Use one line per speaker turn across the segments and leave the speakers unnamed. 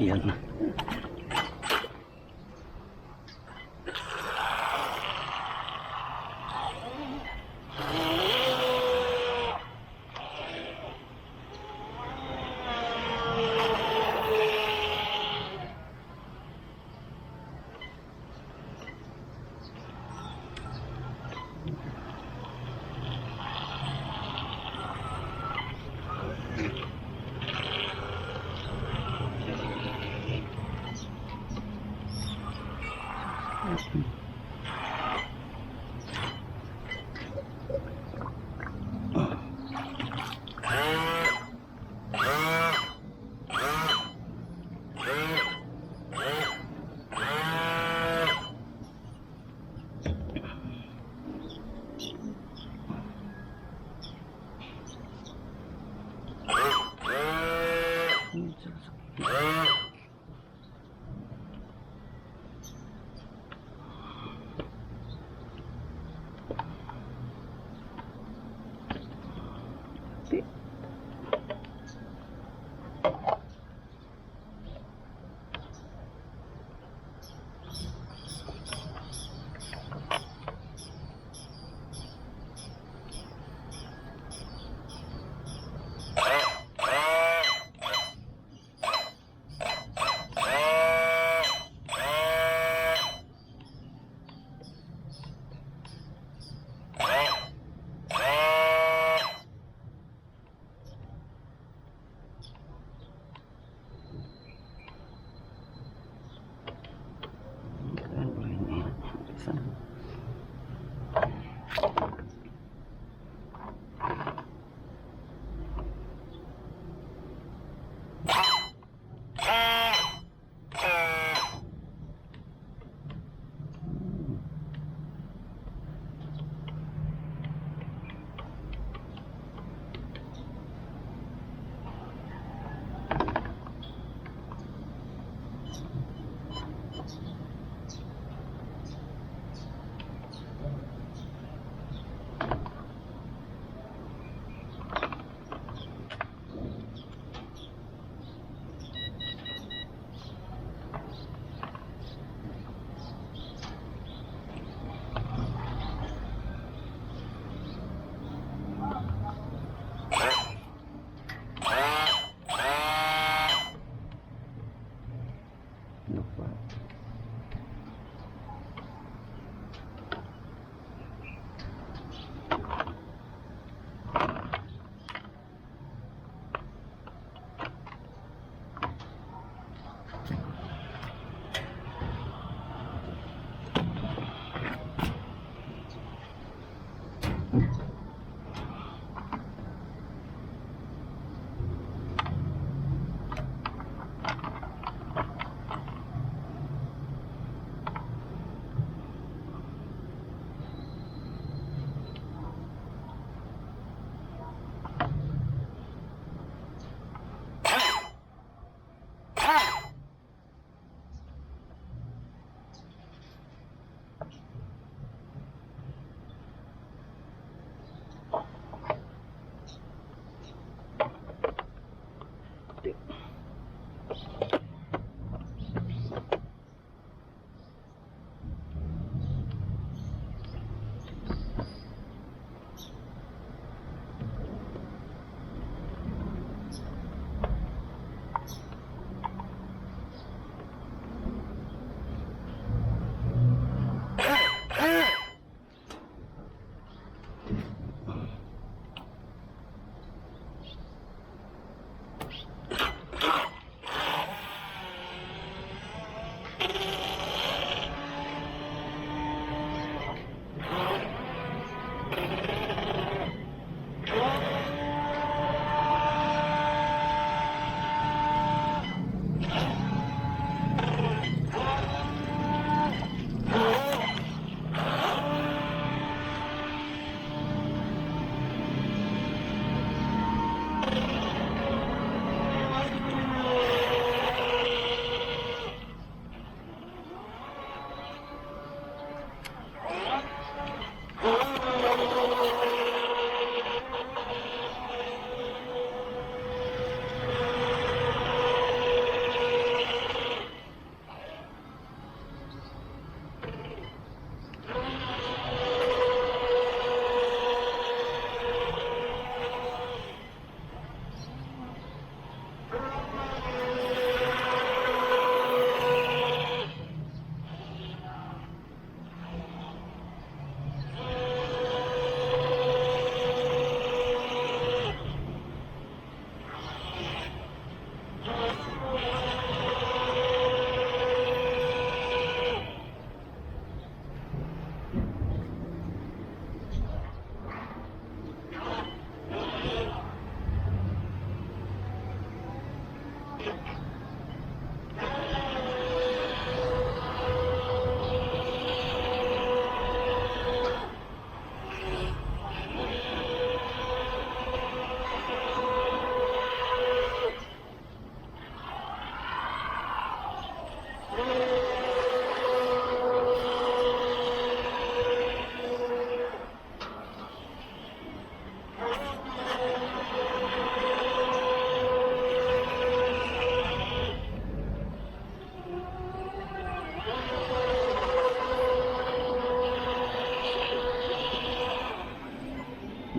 Yan.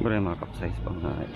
Siyempre mga kapsize pang hayop.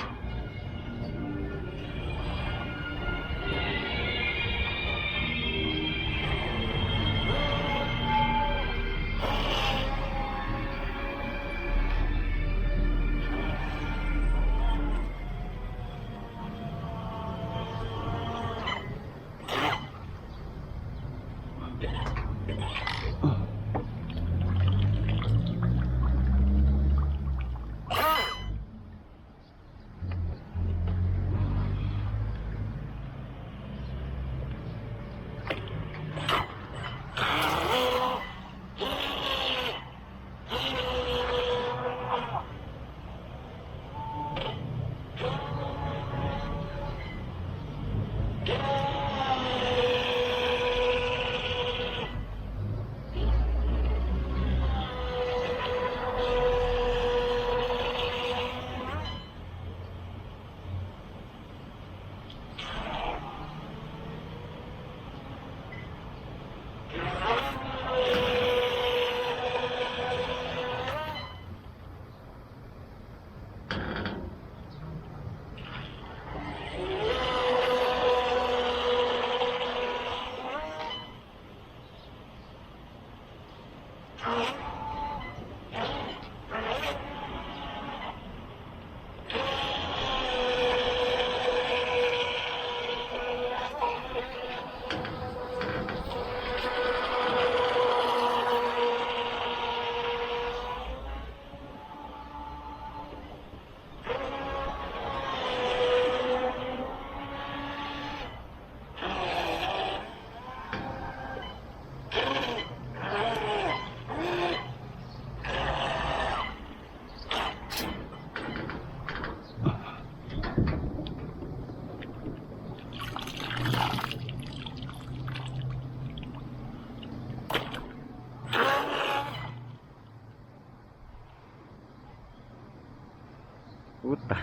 Puta.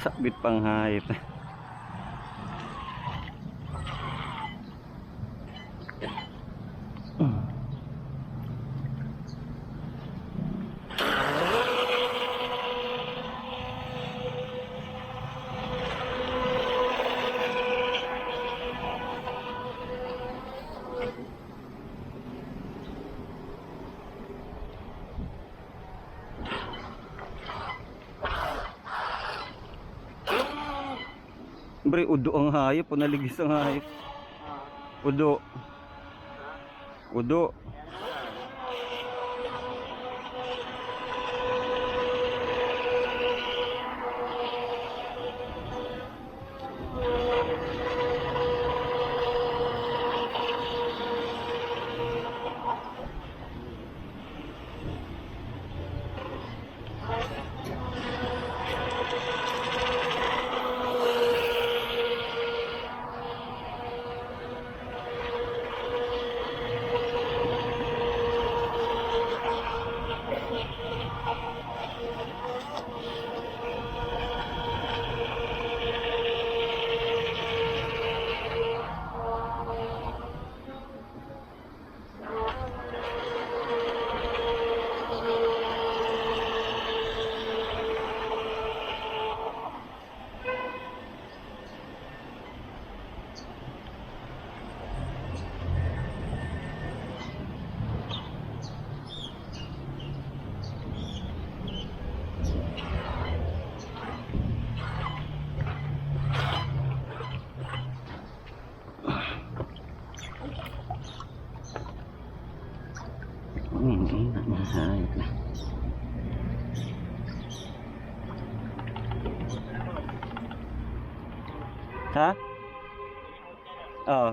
Sabit pang hayop. Bre, udo ang hayop, naligis ang hayop. Udo. Udo. Hayop na. Ha? Oo.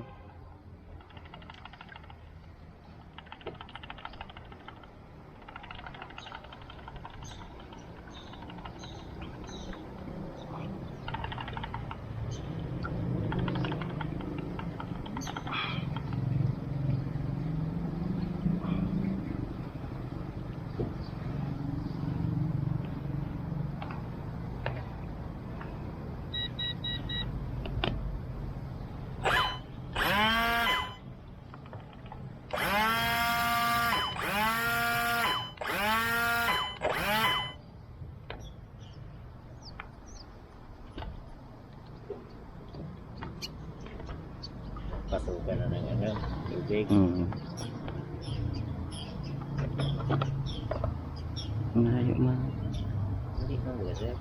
tubig.
Malayo man.
Hindi ka ba sir?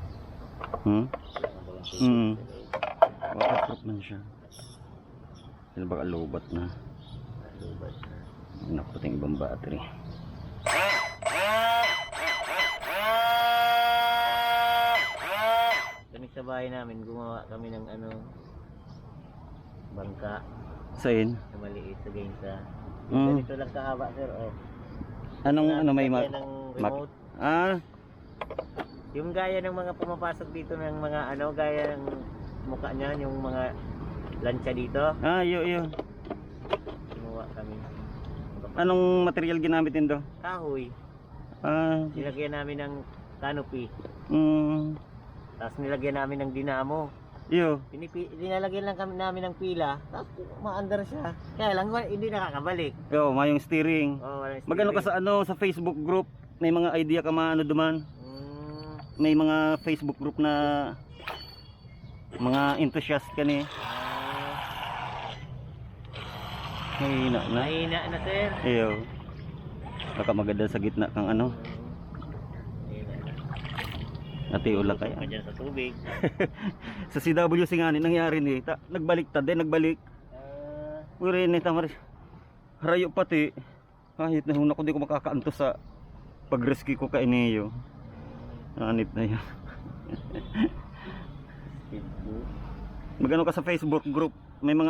Hmm?
Wala ka ba lang tubig?
Waterproof man siya. Sila baka lobat na.
Lubat.
Nakuting ibang battery.
Kami sa bahay namin, gumawa kami ng ano, bangka
Saan?
na maliit sa Gainsa.
Mm.
Ganito lang kahaba sir, oh.
Anong ano may
Lagyan ng remote. Yung gaya ng mga pumapasok dito ng mga ano, gaya ng mukha niya, yung mga lancha dito.
Yo.
Gumawa kami.
Anong material ginamit din do?
Kahoy. Nilagyan namin ng canopy. Tapos nilagyan namin ng dinamo.
Yo.
Dinalagyan lang kami namin ng pila. Tapos maandar siya. Kaya lang hindi nakakabalik.
Yo, mayong steering.
Oh, walang
Magano ka
steering.
sa ano sa Facebook group? May mga idea ka maano duman? May mga Facebook group na mga enthusiast ka ni. Mahina na.
Mahina na sir.
Iyo. Baka maganda sa gitna kang ano.
Mahina na.
Natiula
Tusok
kaya.
ka dyan sa tubig.
Sa CWC nga ni nangyari ni. Nagbaliktad din, nagbalik. Uri ni Tamaris. Harayo pati. Kahit na huna ko di ko makakaanto sa pag-rescue ko kay Neo. Anit na yan. Magano ka sa Facebook group? May mga